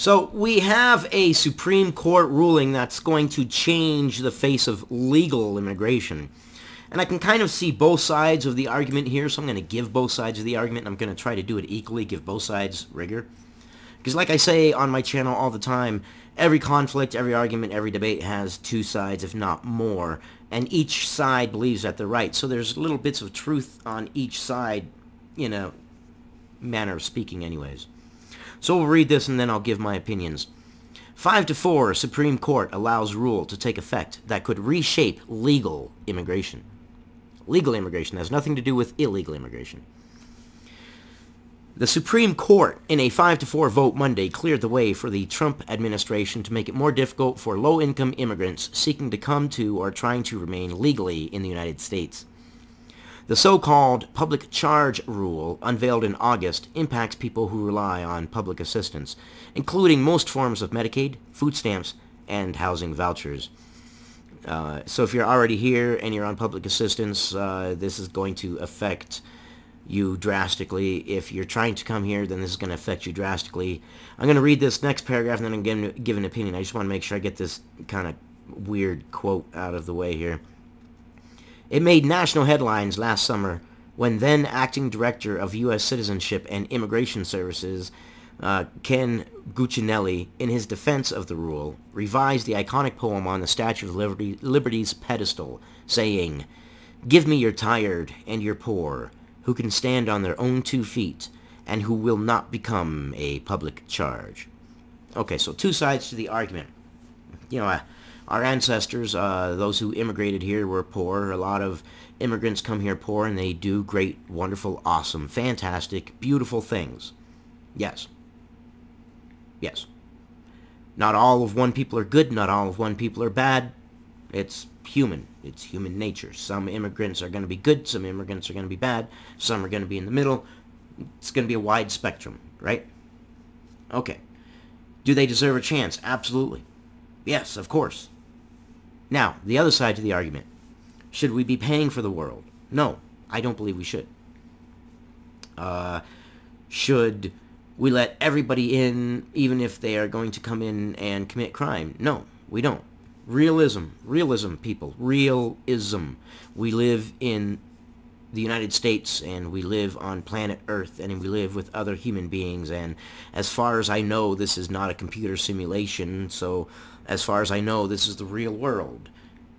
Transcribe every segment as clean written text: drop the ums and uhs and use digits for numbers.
So we have a Supreme Court ruling that's going to change the face of legal immigration. And I can kind of see both sides of the argument here, so I'm going to give both sides of the argument, and I'm going to try to do it equally, give both sides rigor. Because like I say on my channel all the time, every conflict, every argument, every debate has two sides, if not more. And each side believes that they're right. So there's little bits of truth on each side, in a manner of speaking anyways. So we'll read this and then I'll give my opinions. 5-4, Supreme Court allows rule to take effect that could reshape legal immigration. Legal immigration has nothing to do with illegal immigration. The Supreme Court, in a 5-4 vote Monday, cleared the way for the Trump administration to make it more difficult for low-income immigrants seeking to come to or trying to remain legally in the United States. The so-called public charge rule, unveiled in August, impacts people who rely on public assistance, including most forms of Medicaid, food stamps, and housing vouchers. So if you're already here and you're on public assistance, this is going to affect you drastically. If you're trying to come here, then this is going to affect you drastically. I'm going to read this next paragraph and then I'm going to give an opinion. I just want to make sure I get this kind of weird quote out of the way here. It made national headlines last summer when then Acting Director of U.S. Citizenship and Immigration Services, Ken Cuccinelli, in his defense of the rule, revised the iconic poem on the Statue of Liberty's pedestal, saying, "Give me your tired and your poor, who can stand on their own 2 feet, and who will not become a public charge." Okay, so two sides to the argument. Our ancestors, those who immigrated here, were poor. A lot of immigrants come here poor, and they do great, wonderful, awesome, fantastic, beautiful things. Yes. Yes. Not all of one people are good. Not all of one people are bad. It's human. It's human nature. Some immigrants are going to be good. Some immigrants are going to be bad. Some are going to be in the middle. It's going to be a wide spectrum, right? Okay. Do they deserve a chance? Absolutely. Yes, of course. Now, the other side to the argument. Should we be paying for the world? No, I don't believe we should. Should we let everybody in, even if they are going to come in and commit crime? No, we don't. Realism, people. Realism. We live in the United States, and we live on planet Earth, and we live with other human beings, and as far as I know, this is not a computer simulation, so as far as I know, this is the real world.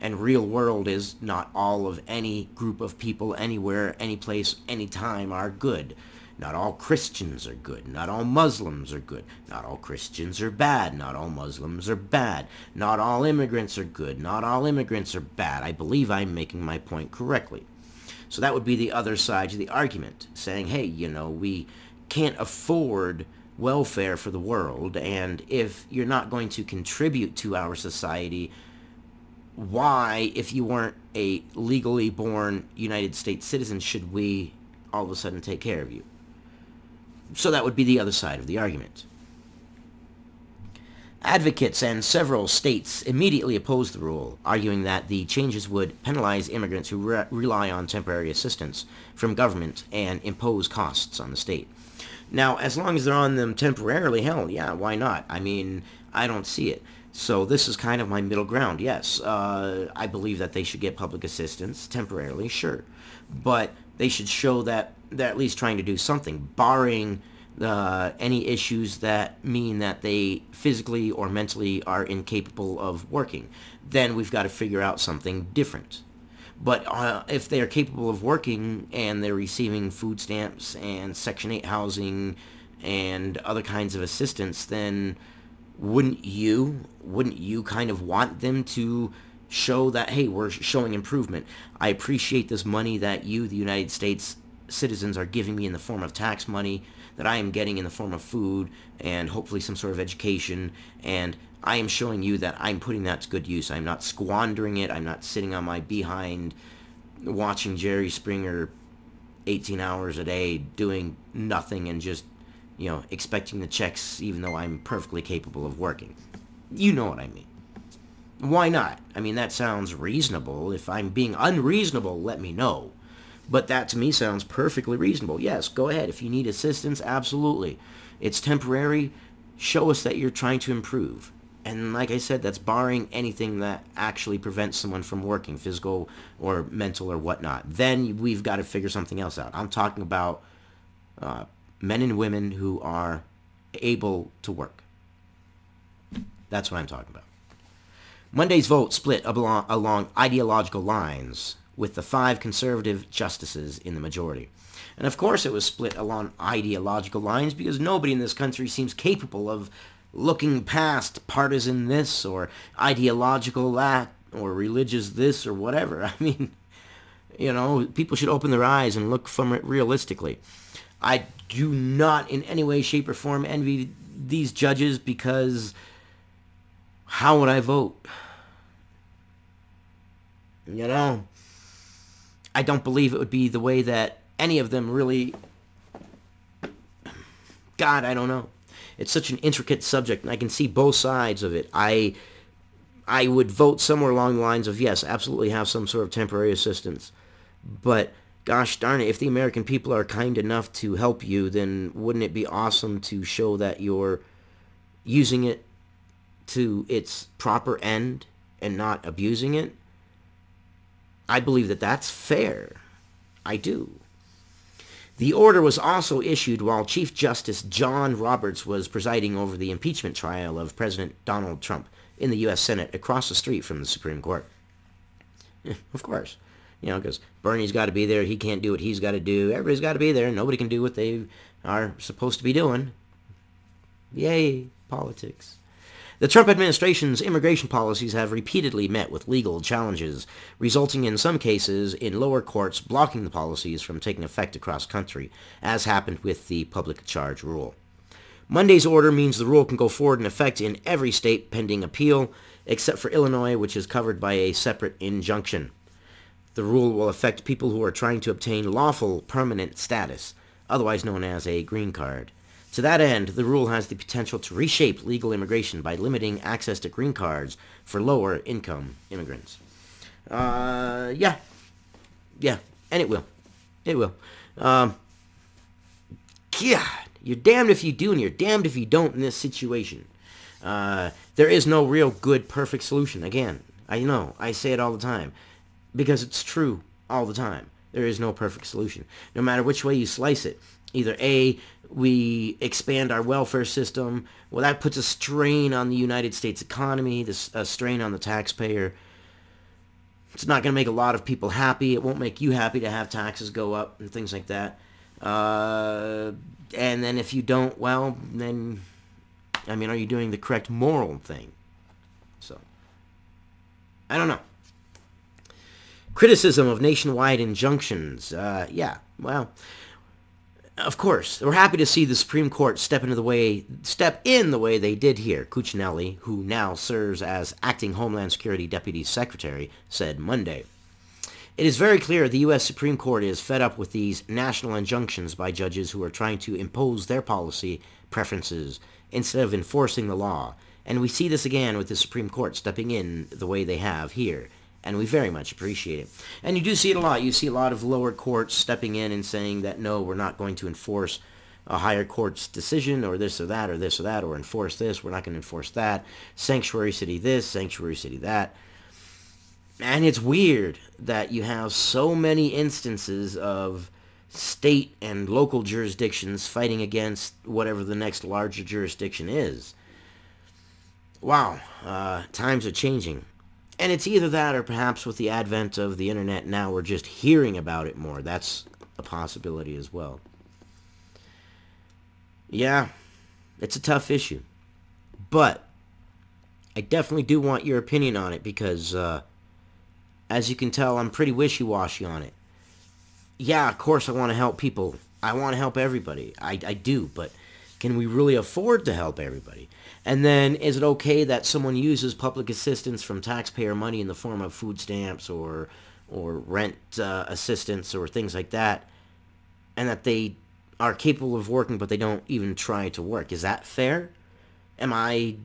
And real world is not all of any group of people anywhere, any place, any time are good. Not all Christians are good. Not all Muslims are good. Not all Christians are bad. Not all Muslims are bad. Not all immigrants are good. Not all immigrants are bad. I believe I'm making my point correctly. So that would be the other side to the argument, saying, hey, we can't afford welfare for the world, and if you're not going to contribute to our society, why, if you weren't a legally born United States citizen, should we all of a sudden take care of you? So that would be the other side of the argument. Advocates and several states immediately opposed the rule, arguing that the changes would penalize immigrants who rely on temporary assistance from government and impose costs on the state. Now, as long as they're on them temporarily, hell, yeah, why not? I mean, I don't see it. So this is kind of my middle ground. Yes, I believe that they should get public assistance temporarily, sure. But they should show that they're at least trying to do something, barring any issues that mean that they physically or mentally are incapable of working. Then we've got to figure out something different. But if they're capable of working and they're receiving food stamps and Section 8 housing and other kinds of assistance, then wouldn't you kind of want them to show that, hey, we're showing improvement. I appreciate this money that you, the United States citizens, are giving me in the form of tax money, that I am getting in the form of food and hopefully some sort of education, and I am showing you that I'm putting that to good use. I'm not squandering it. I'm not sitting on my behind watching Jerry Springer 18 hours a day doing nothing and just, expecting the checks even though I'm perfectly capable of working. You know what I mean. Why not? I mean, that sounds reasonable. If I'm being unreasonable, let me know. But that to me sounds perfectly reasonable. Yes, go ahead. If you need assistance, absolutely. It's temporary. show us that you're trying to improve. And like I said, that's barring anything that actually prevents someone from working, physical or mental or whatnot. Then we've got to figure something else out. I'm talking about men and women who are able to work. That's what I'm talking about. Monday's vote split along ideological lines, with the 5 conservative justices in the majority. And of course it was split along ideological lines because nobody in this country seems capable of looking past partisan this or ideological that or religious this or whatever. I mean, you know, people should open their eyes and look from it realistically. I do not in any way, shape, or form envy these judges because how would I vote? You know, I don't believe it would be the way that any of them really... God, I don't know. It's such an intricate subject, and I can see both sides of it. I would vote somewhere along the lines of, yes, absolutely have some sort of temporary assistance. But, gosh darn it, if the American people are kind enough to help you, then wouldn't it be awesome to show that you're using it to its proper end and not abusing it? I believe that that's fair. I do. The order was also issued while Chief Justice John Roberts was presiding over the impeachment trial of President Donald Trump in the U.S. Senate across the street from the Supreme Court. Of course. You know, because Bernie's got to be there. He can't do what he's got to do. Everybody's got to be there. Nobody can do what they are supposed to be doing. Yay, politics. The Trump administration's immigration policies have repeatedly met with legal challenges, resulting in some cases in lower courts blocking the policies from taking effect across country, as happened with the public charge rule. Monday's order means the rule can go forward in effect in every state pending appeal, except for Illinois, which is covered by a separate injunction. The rule will affect people who are trying to obtain lawful permanent status, otherwise known as a green card. To that end, the rule has the potential to reshape legal immigration by limiting access to green cards for lower-income immigrants. Yeah, and it will. It will. God, you're damned if you do and you're damned if you don't in this situation. There is no real good, perfect solution. Again, I know, I say it all the time, because it's true all the time. There is no perfect solution. No matter which way you slice it, either A, we expand our welfare system. Well, that puts a strain on the United States economy, a strain on the taxpayer. It's not going to make a lot of people happy. It won't make you happy to have taxes go up and things like that. And then if you don't, well, then, I mean, are you doing the correct moral thing? So, I don't know. Criticism of nationwide injunctions. Yeah, well... Of course, we're happy to see the Supreme Court step in the way they did here. Cuccinelli, who now serves as acting Homeland Security Deputy Secretary, said Monday. It is very clear the U.S. Supreme Court is fed up with these national injunctions by judges who are trying to impose their policy preferences instead of enforcing the law. And we see this again with the Supreme Court stepping in the way they have here. And we very much appreciate it. And you do see it a lot. You see a lot of lower courts stepping in and saying that, no, we're not going to enforce a higher court's decision or this or that or this or that or enforce this. We're not going to enforce that. Sanctuary city this, sanctuary city that. And it's weird that you have so many instances of state and local jurisdictions fighting against whatever the next larger jurisdiction is. Wow, times are changing. And it's either that or perhaps with the advent of the internet now we're just hearing about it more. That's a possibility as well. Yeah, it's a tough issue. But I definitely do want your opinion on it because, as you can tell, I'm pretty wishy-washy on it. Yeah, of course I want to help people. I want to help everybody. I do, but can we really afford to help everybody? And then, is it okay that someone uses public assistance from taxpayer money in the form of food stamps or rent assistance or things like that, and that they are capable of working but they don't even try to work? Is that fair? Am I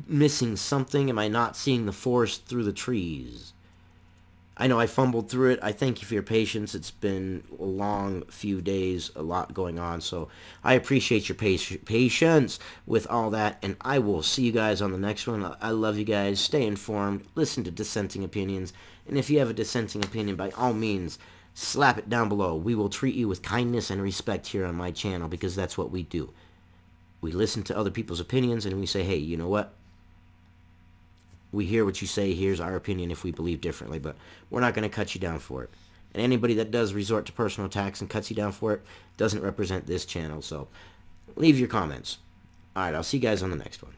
missing something? Am I not seeing the forest through the trees? I know I fumbled through it. I thank you for your patience. It's been a long few days, a lot going on, so I appreciate your patience with all that, and I will see you guys on the next one. I love you guys. Stay informed. Listen to dissenting opinions, and if you have a dissenting opinion, by all means, slap it down below. We will treat you with kindness and respect here on my channel, because that's what we do. We listen to other people's opinions, and we say, hey, you know what? We hear what you say. Here's our opinion if we believe differently, but we're not going to cut you down for it. And anybody that does resort to personal attacks and cuts you down for it doesn't represent this channel, so leave your comments. Alright, I'll see you guys on the next one.